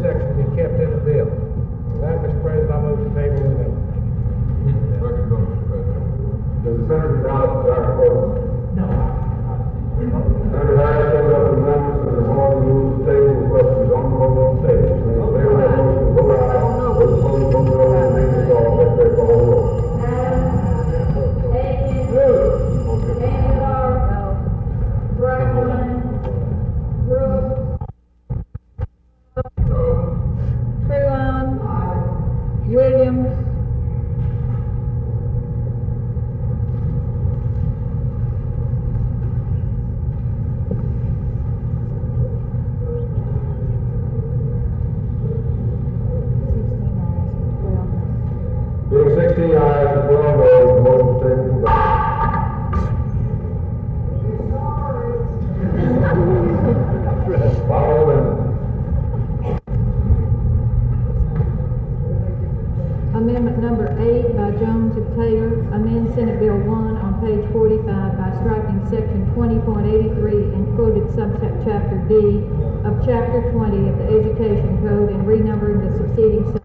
section be kept in the bill. With that, Mr. President, I move to table the bill. Second, Mr. President. Does the senator acknowledge Dr. Corbin? No. Senator Harris shows up with members and the board rules the table questions on the vote on the table. Please favor that motion, vote aye. Those opposed, vote no. Remain resolved. Secretary, call the roll. Williams. Being 16 ayes and 12 noes, the motion is tabled for vote. Final amendment. Amendment number 8 by Jones and Taylor, amend Senate Bill 1 on page 45 by striking section 20.83 and quoted subchapter D of chapter 20 of the Education Code and renumbering the succeeding section.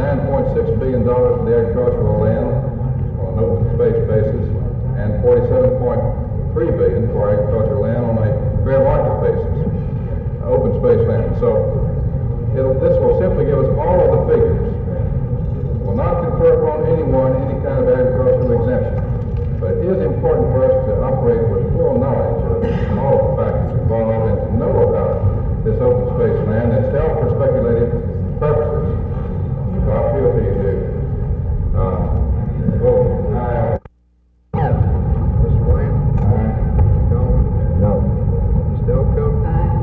$9.6 billion for the agricultural land on an open space basis and $47.3 billion for agricultural land on a fair market basis, open space land. So this will simply give us all of the figures. It will not confer upon anyone any kind of agricultural exemption, but it is important for us to operate with full knowledge of all the factors involved and to know about this open space land that's held for speculative purposes. So I feel to you to vote aye. Mr. Wayne? Aye. Jones? No. Ms. Delco? Aye.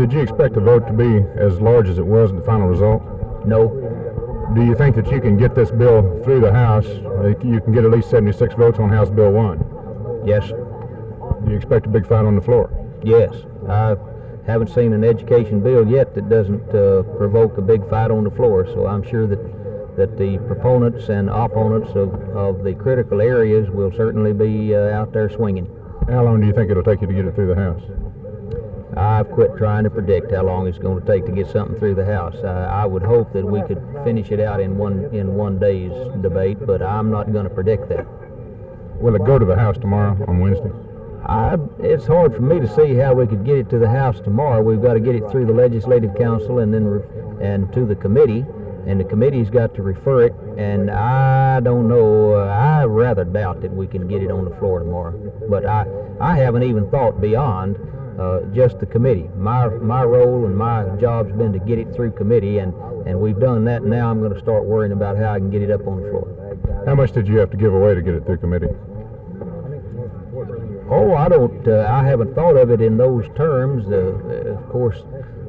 Did you expect the vote to be as large as it was in the final result? No. Do you think that you can get this bill through the House? You can get at least 76 votes on House Bill 1? Yes. Do you expect a big fight on the floor? Yes. I haven't seen an education bill yet that doesn't provoke a big fight on the floor, so I'm sure that the proponents and opponents of the critical areas will certainly be out there swinging. How long do you think it'll take you to get it through the House? I've quit trying to predict how long it's going to take to get something through the House. I would hope that we could finish it out in one day's debate, but I'm not going to predict that. Will it go to the House tomorrow on Wednesday? It's hard for me to see how we could get it to the House tomorrow. We've got to get it through the Legislative Council and then and to the committee, and the committee's got to refer it, and I don't know. I rather doubt that we can get it on the floor tomorrow. But I haven't even thought beyond just the committee. My role and my job's been to get it through committee, and we've done that. Now I'm going to start worrying about how I can get it up on the floor. How much did you have to give away to get it through committee? Oh, I haven't thought of it in those terms. Of course,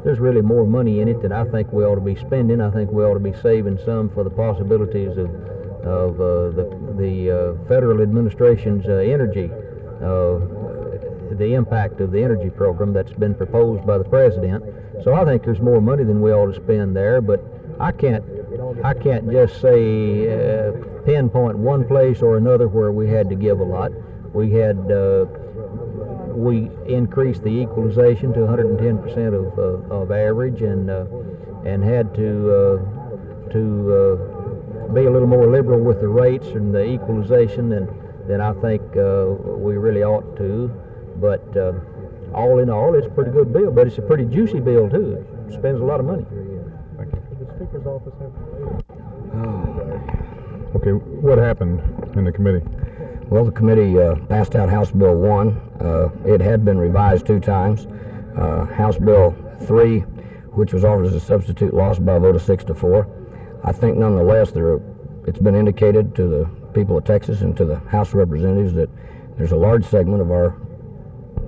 there's really more money in it than I think we ought to be spending. I think we ought to be saving some for the possibilities of the federal administration's energy, the impact of the energy program that's been proposed by the president. So I think there's more money than we ought to spend there, but I can't just say pinpoint one place or another where we had to give a lot. We increased the equalization to 110% of average, and had to be a little more liberal with the rates and the equalization than I think we really ought to. But all in all, it's a pretty good bill, but it's a pretty juicy bill too. It spends a lot of money. Thank you. Did the Speaker's office Okay, what happened in the committee? Well, the committee passed out House Bill 1. It had been revised 2 times. House Bill 3, which was offered as a substitute, lost by a vote of 6-4. I think nonetheless it's been indicated to the people of Texas and to the House of Representatives that there's a large segment of our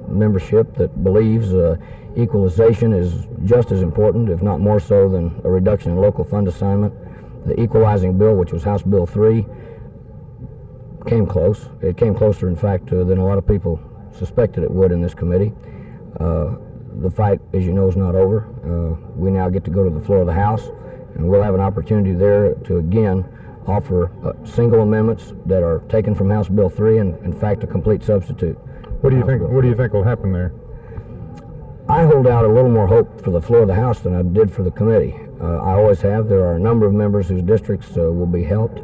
membership that believes equalization is just as important, if not more so, than a reduction in local fund assignment. The equalizing bill, which was House Bill 3, came close. It came closer, in fact, than a lot of people suspected it would in this committee. The fight, as you know, is not over. We now get to go to the floor of the House, and we'll have an opportunity there to again offer single amendments that are taken from House Bill 3 and, in fact, a complete substitute. What do you think? What do you think will happen there? I hold out a little more hope for the floor of the House than I did for the committee. I always have. There are a number of members whose districts will be helped.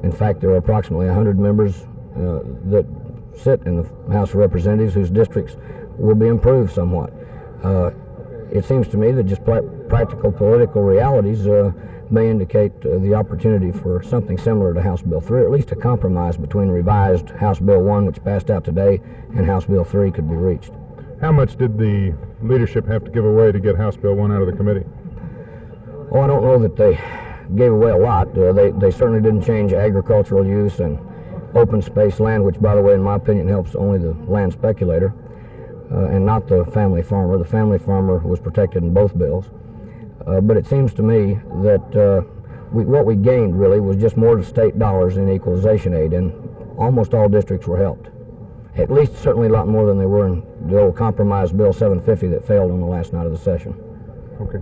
In fact, there are approximately 100 members that sit in the House of Representatives whose districts will be improved somewhat. It seems to me that just practical political realities may indicate the opportunity for something similar to House Bill 3, or at least a compromise between revised House Bill 1, which passed out today, and House Bill 3 could be reached. How much did the leadership have to give away to get House Bill 1 out of the committee? Oh, I don't know that they gave away a lot. They certainly didn't change agricultural use and open space land, which, by the way, in my opinion, helps only the land speculator and not the family farmer. The family farmer was protected in both bills. But it seems to me that what we gained really was just more state dollars in equalization aid, and almost all districts were helped. At least certainly a lot more than they were in the old compromise Bill 750 that failed on the last night of the session. Okay.